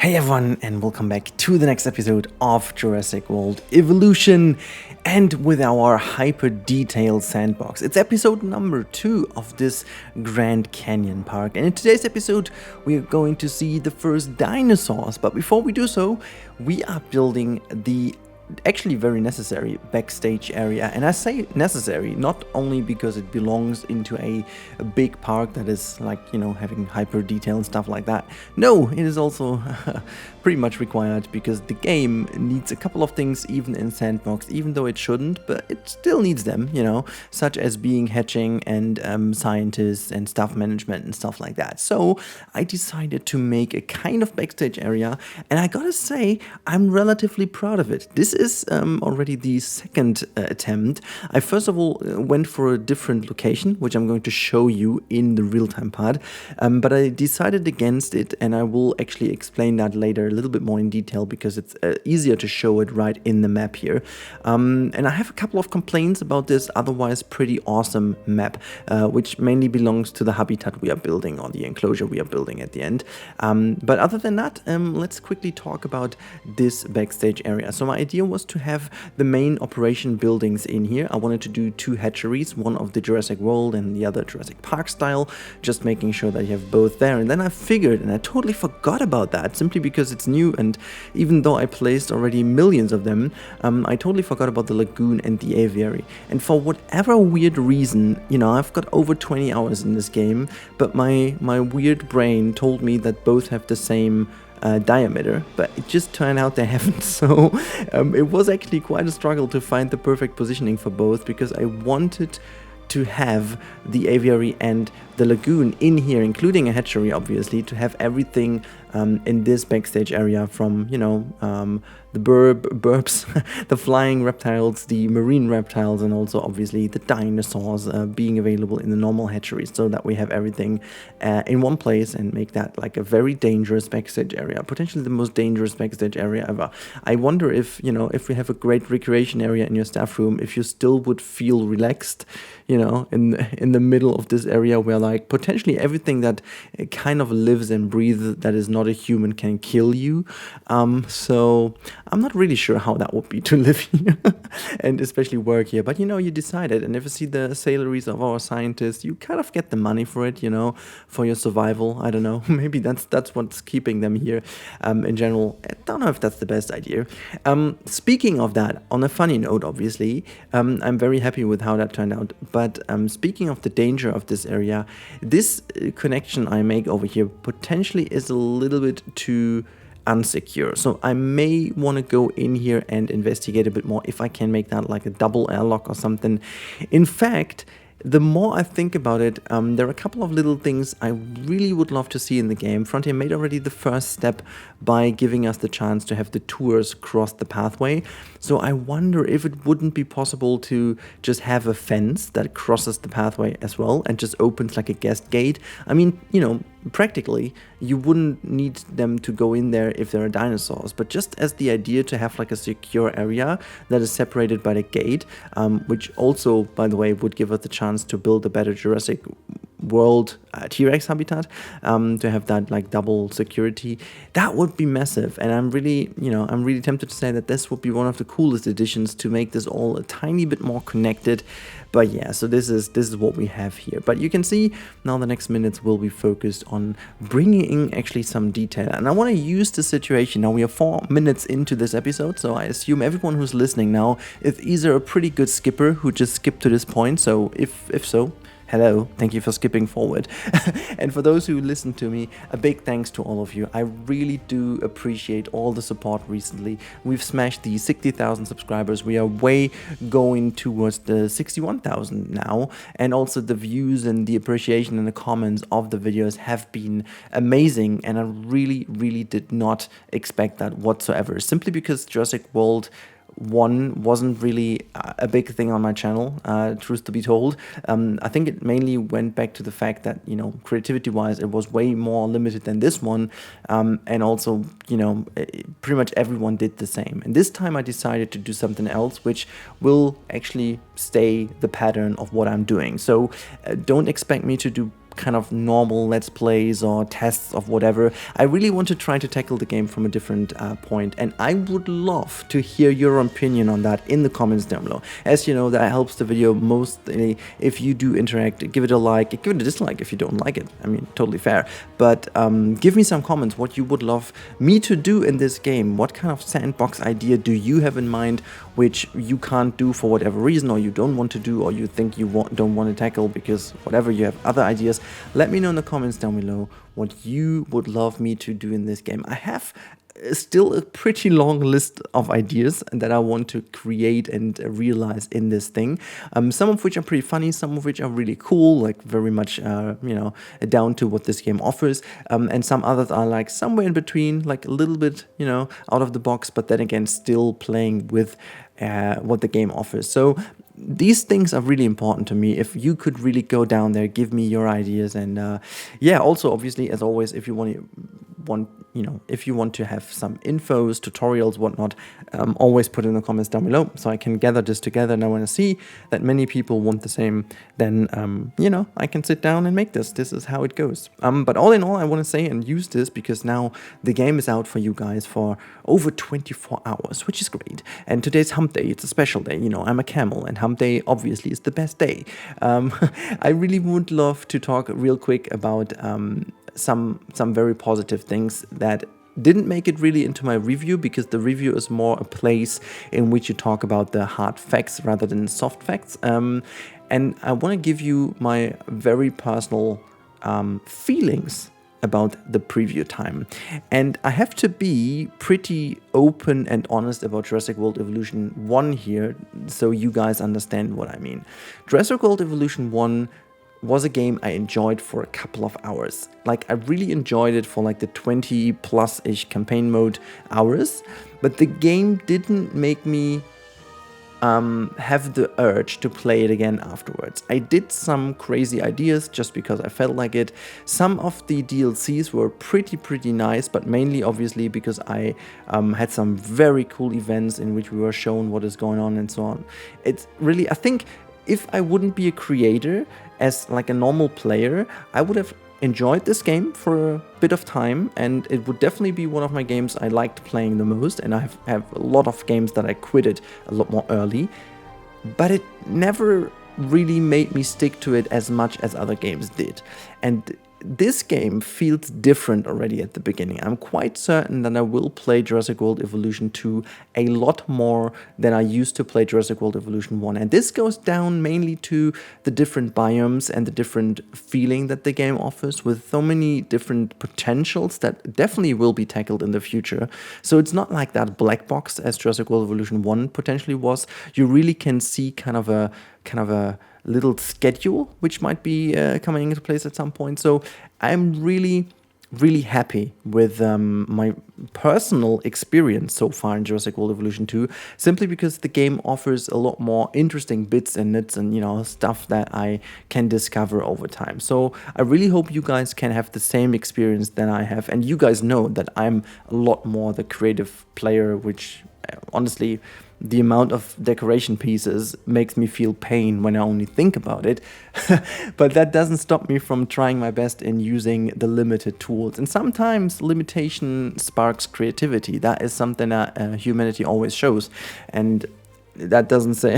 Hey everyone, and welcome back to the next episode of Jurassic World Evolution, and with our hyper detailed sandbox. It's episode number 2 of this Grand Canyon Park, and in today's episode we are going to see the first dinosaurs. But before we do so, we are building the actually very necessary backstage area. And I say necessary not only because it belongs into a big park that is like, you know, having hyper detail and stuff like that. No, it is also pretty much required because the game needs a couple of things even in Sandbox, even though it shouldn't, but it still needs them, you know, such as being hatching and scientists and staff management and stuff like that. So I decided to make a kind of backstage area, and I gotta say I'm relatively proud of it. This is already the second attempt. I first of all went for a different location, which I'm going to show you in the real-time part, but I decided against it, and I will actually explain that later a little bit more in detail because it's easier to show it right in the map here. And I have a couple of complaints about this otherwise pretty awesome map, which mainly belongs to the habitat we are building, or the enclosure we are building at the end. But other than that, let's quickly talk about this backstage area. So my idea was to have the main operation buildings in here. I wanted to do 2 hatcheries, one of the Jurassic World and the other Jurassic Park style, just making sure that you have both there. And then I figured, and I totally forgot about that, simply because it's new, and even though I placed already millions of them, I totally forgot about the lagoon and the aviary. And for whatever weird reason, you know, I've got over 20 hours in this game, but my weird brain told me that both have the same diameter, but it just turned out they haven't. So it was actually quite a struggle to find the perfect positioning for both, because I wanted to have the aviary and the lagoon in here, including a hatchery, obviously, to have everything in this backstage area, from, you know, the burps, the flying reptiles, the marine reptiles, and also obviously the dinosaurs being available in the normal hatcheries, so that we have everything in one place and make that like a very dangerous backstage area, potentially the most dangerous backstage area ever. I wonder if, you know, if we have a great recreation area in your staff room, if you still would feel relaxed, you know, in the middle of this area where like potentially everything that kind of lives and breathes that is not a human can kill you. So I'm not really sure how that would be to live here and especially work here, but you know, you decided. And if you see the salaries of our scientists, you kind of get the money for it, you know, for your survival. I don't know, maybe that's what's keeping them here. In general, I don't know if that's the best idea. Speaking of that, on a funny note, obviously, I'm very happy with how that turned out. But speaking of the danger of this area, this connection I make over here potentially is a little bit too unsecure. So I may want to go in here and investigate a bit more if I can make that like a double airlock or something. In fact, the more I think about it, there are a couple of little things I really would love to see in the game. Frontier made already the first step by giving us the chance to have the tours cross the pathway. So I wonder if it wouldn't be possible to just have a fence that crosses the pathway as well and just opens like a guest gate. I mean, you know, practically you wouldn't need them to go in there if there are dinosaurs, but just as the idea to have like a secure area that is separated by the gate, which also, by the way, would give us the chance to build a better Jurassic World T-Rex habitat, to have that like double security. That would be massive, and I'm really tempted to say that this would be one of the coolest additions to make this all a tiny bit more connected. But yeah, so this is what we have here. But you can see now the next minutes will be focused on bringing in actually some detail, and I want to use the situation. Now we are 4 minutes into this episode, so I assume everyone who's listening now is either a pretty good skipper who just skipped to this point. So if so, hello, thank you for skipping forward. And for those who listen to me, a big thanks to all of you. I really do appreciate all the support recently. We've smashed the 60,000 subscribers. We are way going towards the 61,000 now. And also the views and the appreciation and the comments of the videos have been amazing. And I really, really did not expect that whatsoever. Simply because Jurassic World 1 wasn't really a big thing on my channel, truth to be told. I think it mainly went back to the fact that, you know, creativity-wise, it was way more limited than this one, and also, you know, pretty much everyone did the same. And this time I decided to do something else, which will actually stay the pattern of what I'm doing. So don't expect me to do kind of normal Let's Plays or tests of whatever. I really want to try to tackle the game from a different point, and I would love to hear your opinion on that in the comments down below. As you know, that helps the video mostly. If you do interact, give it a like, give it a dislike if you don't like it. I mean, totally fair. But give me some comments what you would love me to do in this game. What kind of sandbox idea do you have in mind which you can't do for whatever reason, or you don't want to do, or you think you don't want to tackle because whatever, you have other ideas. Let me know in the comments down below what you would love me to do in this game. I have still a pretty long list of ideas that I want to create and realize in this thing. Some of which are pretty funny, some of which are really cool, like very much, you know, down to what this game offers. And some others are like somewhere in between, like a little bit, you know, out of the box, but then again, still playing with what the game offers. So these things are really important to me. If you could really go down there, give me your ideas, and yeah, also obviously, as always, if you if you want to have some infos, tutorials, whatnot, always put in the comments down below so I can gather this together. And I want to see that many people want the same. Then you know, I can sit down and make this. This is how it goes. But all in all, I want to say and use this because now the game is out for you guys for over 24 hours, which is great. And today's hump day. It's a special day. You know, I'm a camel, and hump day obviously is the best day. I really would love to talk real quick about some very positive things that didn't make it really into my review, because the review is more a place in which you talk about the hard facts rather than soft facts. And I want to give you my very personal feelings about the preview time. And I have to be pretty open and honest about Jurassic World Evolution 1 here, so you guys understand what I mean. Jurassic World Evolution 1 was a game I enjoyed for a couple of hours. Like, I really enjoyed it for like the 20 plus-ish campaign mode hours, but the game didn't make me have the urge to play it again afterwards. I did some crazy ideas just because I felt like it. Some of the DLCs were pretty nice, but mainly obviously because I had some very cool events in which we were shown what is going on and so on. It's really, I think, if I wouldn't be a creator, as like a normal player, I would have enjoyed this game for a bit of time, and it would definitely be one of my games I liked playing the most, and I have a lot of games that I quitted a lot more early, but it never really made me stick to it as much as other games did. And this game feels different already at the beginning. I'm quite certain that I will play Jurassic World Evolution 2 a lot more than I used to play Jurassic World Evolution 1. And this goes down mainly to the different biomes and the different feeling that the game offers, with so many different potentials that definitely will be tackled in the future. So it's not like that black box as Jurassic World Evolution 1 potentially was. You really can see kind of a little schedule which might be coming into place at some point. So I'm really happy with my personal experience so far in Jurassic World Evolution 2, simply because the game offers a lot more interesting bits and nits and, you know, stuff that I can discover over time. So I really hope you guys can have the same experience that I have, and you guys know that I'm a lot more the creative player, which honestly, the amount of decoration pieces makes me feel pain when I only think about it. But that doesn't stop me from trying my best in using the limited tools. And sometimes limitation sparks creativity. That is something that humanity always shows. And that doesn't say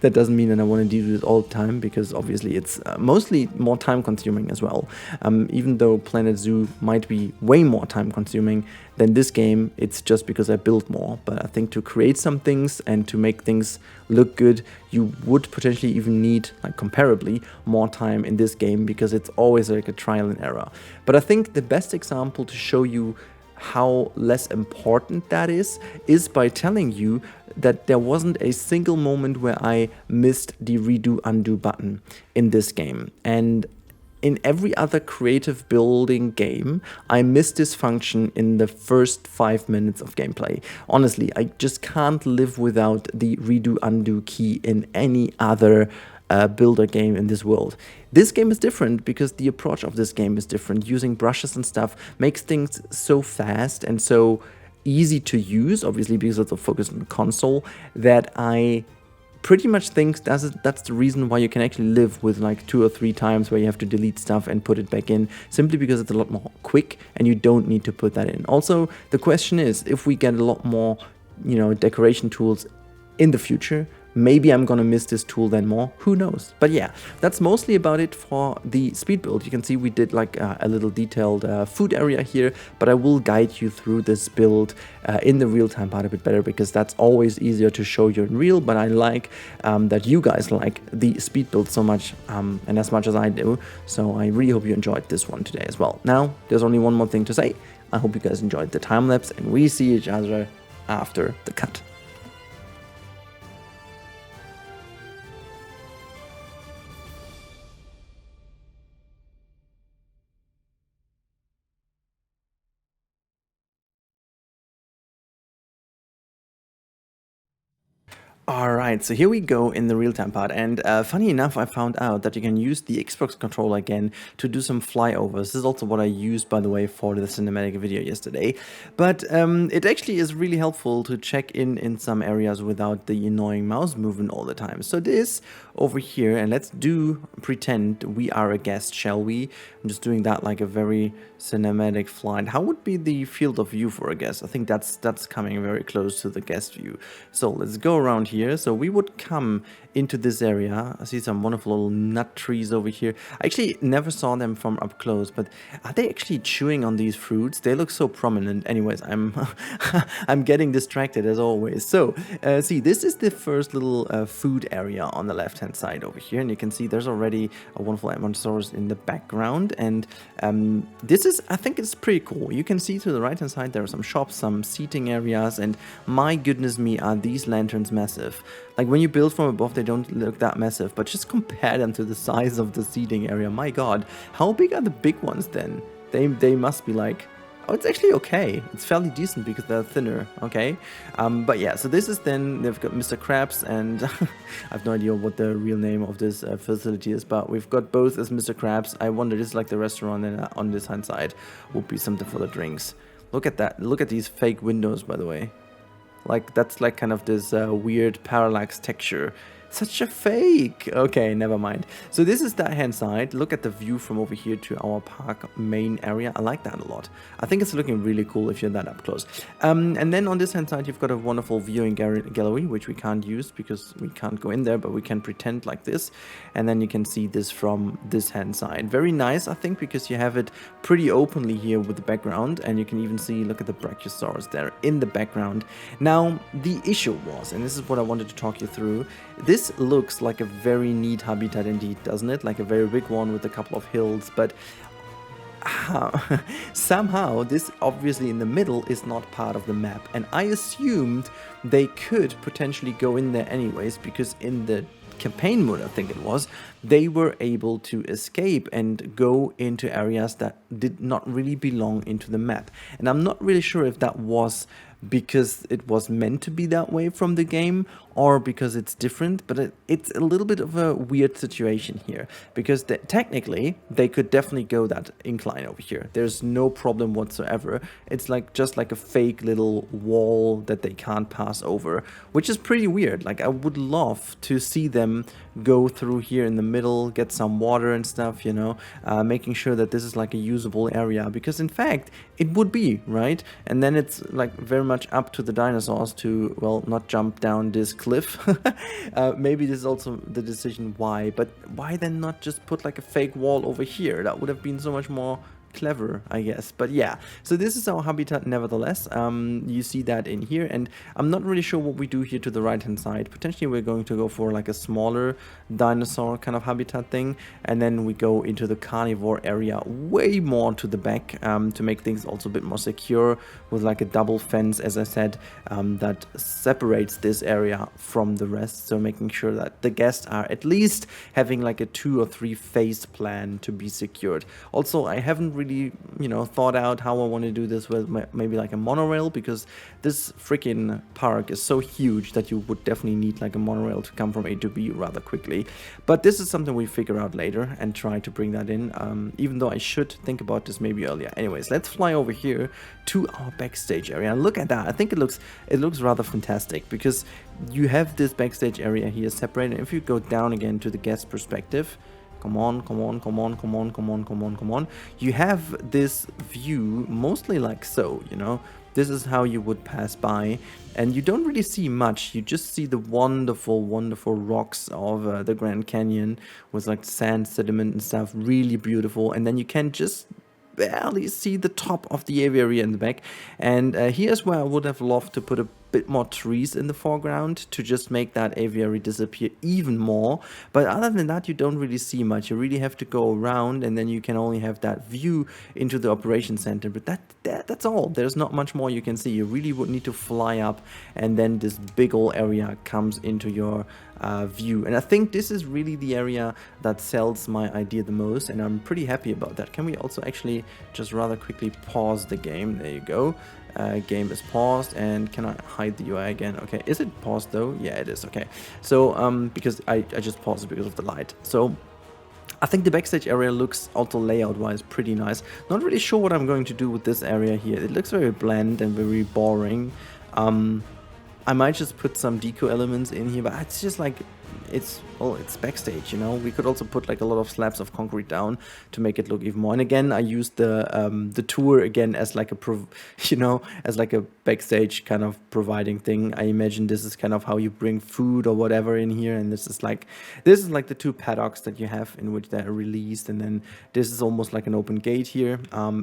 that doesn't mean that I want to do this all the time, because obviously it's mostly more time consuming as well. Even though Planet Zoo might be way more time consuming than this game, it's just because I build more. But I think to create some things and to make things look good, you would potentially even need, like comparably, more time in this game, because it's always like a trial and error. But I think the best example to show you how less important that is by telling you that there wasn't a single moment where I missed the redo undo button in this game. And in every other creative building game, I miss this function in the first 5 minutes of gameplay. Honestly, I just can't live without the redo undo key in any other builder game in this world. This game is different because the approach of this game is different. Using brushes and stuff makes things so fast and so easy to use, obviously because it's a focus on the console, that I pretty much thinks that's the reason why you can actually live with like 2 or 3 times where you have to delete stuff and put it back in, simply because it's a lot more quick and you don't need to put that in. Also, the question is, if we get a lot more, you know, decoration tools in the future, maybe I'm gonna miss this tool then more, who knows. But yeah, that's mostly about it for the speed build. You can see we did like a little detailed food area here, but I will guide you through this build in the real-time part a bit better, because that's always easier to show you in real. But I like that you guys like the speed build so much, and as much as I do, so I really hope you enjoyed this one today as well. Now, there's only one more thing to say. I hope you guys enjoyed the time lapse, and we see each other after the cut. Alright, so here we go in the real-time part, and funny enough, I found out that you can use the Xbox controller again to do some flyovers. This is also what I used, by the way, for the cinematic video yesterday, but it actually is really helpful to check in some areas without the annoying mouse movement all the time. So this over here, and let's pretend we are a guest, shall we? I'm just doing that like a very cinematic flight. How would be the field of view for a guest? I think that's coming very close to the guest view. So let's go around here. So we would come into this area. I see some wonderful little nut trees over here. I actually never saw them from up close, but are they actually chewing on these fruits? They look so prominent. Anyways, I'm I'm getting distracted as always. So see, this is the first little food area on the left hand side over here, and you can see there's already a wonderful Epedemic in the background, and this is, I think it's pretty cool. You can see to the right hand side there are some shops, some seating areas, and my goodness me, are these lanterns massive. Like when you build from above, they don't look that massive, but just compare them to the size of the seating area. My god, how big are the big ones then? They must be like, oh, it's actually okay. It's fairly decent because they're thinner, okay? But yeah, so this is then, they've got Mr. Krabs, and I have no idea what the real name of this facility is, but we've got both as Mr. Krabs. I wonder, this is like the restaurant, and on this hand side would be something for the drinks. Look at that. Look at these fake windows, by the way. Like, that's like kind of this weird parallax texture. Such a fake. Okay, never mind. So this is that hand side. Look at the view from over here to our park main area. I like that a lot. I think it's looking really cool if you're that up close. And then on this hand side, you've got a wonderful viewing gallery, which we can't use because we can't go in there, but we can pretend like this. And then you can see this from this hand side. Very nice, I think, because you have it pretty openly here with the background, and you can even see, look at the Brachios there in the background. Now, the issue was, and this is what I wanted to talk you through, this looks like a very neat habitat indeed, doesn't it? Like a very big one with a couple of hills, but somehow this obviously in the middle is not part of the map, and I assumed they could potentially go in there anyways, because in the campaign mode, I think it was, they were able to escape and go into areas that did not really belong into the map. And I'm not really sure if that was because it was meant to be that way from the game, or because it's different, but it's a little bit of a weird situation here, because technically they could definitely go that incline over here. There's no problem whatsoever. It's like just like a fake little wall that they can't pass over, which is pretty weird. Like, I would love to see them go through here in the middle, get some water and stuff, you know, making sure that this is like a usable area, because in fact it would be, right? And then it's like very much up to the dinosaurs to, well, not jump down this cliff. Maybe this is also the decision why, but why then not just put like a fake wall over here? That would have been so much more clever, I guess. But yeah, so this is our habitat nevertheless. You see that in here, and I'm not really sure what we do here to the right hand side. Potentially we're going to go for like a smaller dinosaur kind of habitat thing, and then we go into the carnivore area way more to the back, to make things also a bit more secure, with like a double fence, as I said, that separates this area from the rest, so making sure that the guests are at least having like a 2 or 3 phase plan to be secured. Also, I haven't really, you know, thought out how I want to do this with maybe like a monorail, because this freaking park is so huge that you would definitely need like a monorail to come from A to B rather quickly. But this is something we figure out later and try to bring that in, even though I should think about this maybe earlier. Anyways, let's fly over here to our backstage area and look at that. I think it looks rather fantastic, because you have this backstage area here separated. If you go down again to the guest perspective, come on, come on, come on, come on, come on, come on, come on. You have this view mostly like so, you know. This is how you would pass by, and you don't really see much. You just see the wonderful, wonderful rocks of the Grand Canyon with like sand, sediment and stuff, really beautiful. And then you can just barely see the top of the aviary in the back. And here's where I would have loved to put a bit more trees in the foreground to just make that aviary disappear even more. But other than that, you don't really see much. You really have to go around, and then you can only have that view into the operation center. But that's all. There's not much more you can see. You really would need to fly up, and then this big old area comes into your view. And I think this is really the area that sells my idea the most, and I'm pretty happy about that. Can we also actually just rather quickly pause the game? There you go. Game is paused, and can I hide the UI again? Okay, is it paused though? Yeah, it is. Okay, so because I just paused it because of the light. So I think the backstage area looks also layout wise pretty nice. Not really sure what I'm going to do with this area here. It looks very bland and very boring. I might just put some deco elements in here, but it's just like, it's backstage, you know. We could also put like a lot of slabs of concrete down to make it look even more. And again, I used the tour again as like as like a backstage kind of providing thing. I imagine this is kind of how you bring food or whatever in here, and this is like the two paddocks that you have in which they're released, and then this is almost like an open gate here.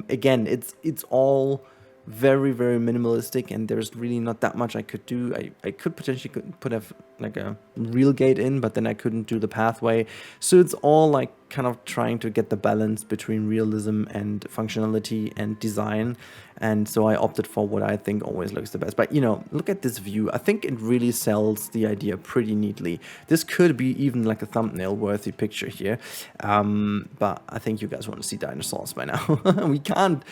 Again, it's all very, very minimalistic, and there's really not that much I could do. I could potentially put like a real gate in, but then I couldn't do the pathway. So it's all like kind of trying to get the balance between realism and functionality and design. And so I opted for what I think always looks the best. But, you know, look at this view. I think it really sells the idea pretty neatly. This could be even like a thumbnail worthy picture here. But I think you guys want to see dinosaurs by now. we can't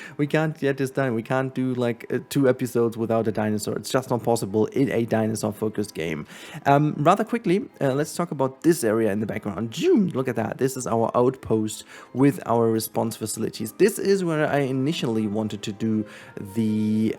get this done. We can't do like 2 episodes without a dinosaur. It's just not possible in a dinosaur focused game. Rather quickly, let's talk about this area in the background. June, look at that. This is our outpost with our response facilities. This is where I initially wanted to do the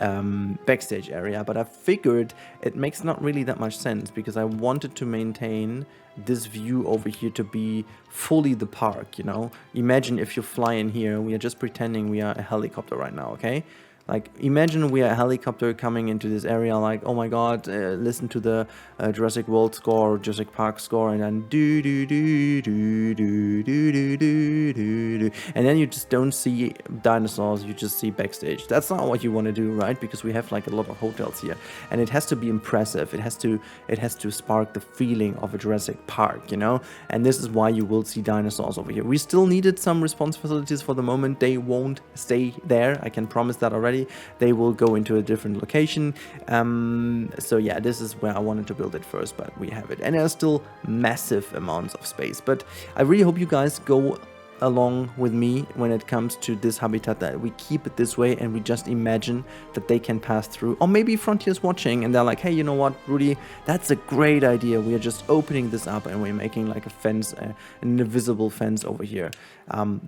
backstage area, but I figured it makes not really that much sense, because I wanted to maintain this view over here to be fully the park, you know. Imagine if you fly in here, we are just pretending we are a helicopter right now, okay? Like, imagine we are a helicopter coming into this area, like, oh my god, listen to the Jurassic World score, Jurassic Park score, and then do do do do do do do do do, and then you just don't see dinosaurs, you just see backstage. That's not what you want to do, right? Because we have like a lot of hotels here, and it has to be impressive. It has to spark the feeling of a Jurassic Park, you know. And this is why you will see dinosaurs over here. We still needed some response facilities for the moment. They won't stay there, I can promise that already. They will go into a different location. So yeah, this is where I wanted to build it first, but we have it. And there's still massive amounts of space. But I really hope you guys go along with me when it comes to this habitat, that we keep it this way and we just imagine that they can pass through. Or maybe Frontier's watching and they're like, hey, you know what, Rudi, that's a great idea. We are just opening this up and we're making like a fence, an invisible fence over here.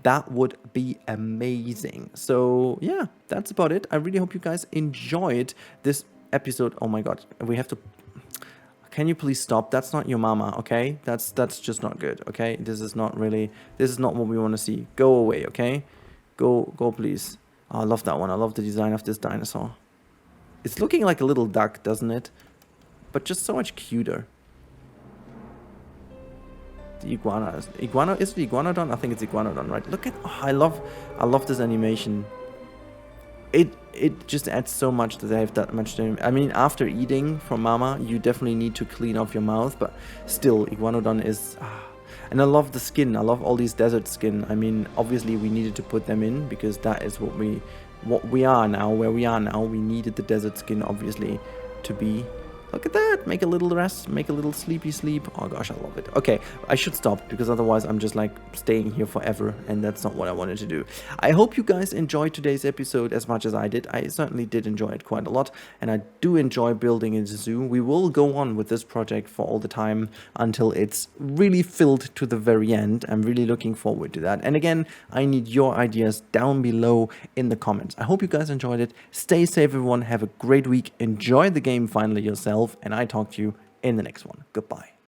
That would be amazing. So yeah, that's about it. I really hope you guys enjoyed this episode. Oh my god, we have to... Can you please stop? That's not your mama, okay? That's just not good, okay? This is not what we want to see. Go away, okay? Go please. Oh, I love that one. I love the design of this dinosaur. It's looking like a little duck, doesn't it? But just so much cuter. The iguana. Is it iguanodon? I think it's iguanodon, right? Look at... Oh, I love this animation. It just adds so much that they have that much to... I mean, after eating from mama, you definitely need to clean off your mouth, but still, iguanodon is... And I love the skin. I love all these desert skin. I mean, obviously we needed to put them in because that is what we are now, where we are now. We needed the desert skin, obviously, to be. Look at that. Make a little rest, make a little sleepy sleep. Oh gosh, I love it. Okay, I should stop because otherwise I'm just like staying here forever and that's not what I wanted to do. I hope you guys enjoyed today's episode as much as I did. I certainly did enjoy it quite a lot and I do enjoy building a zoo. We will go on with this project for all the time until it's really filled to the very end. I'm really looking forward to that. And again, I need your ideas down below in the comments. I hope you guys enjoyed it. Stay safe everyone. Have a great week. Enjoy the game finally yourself. And I talk to you in the next one. Goodbye.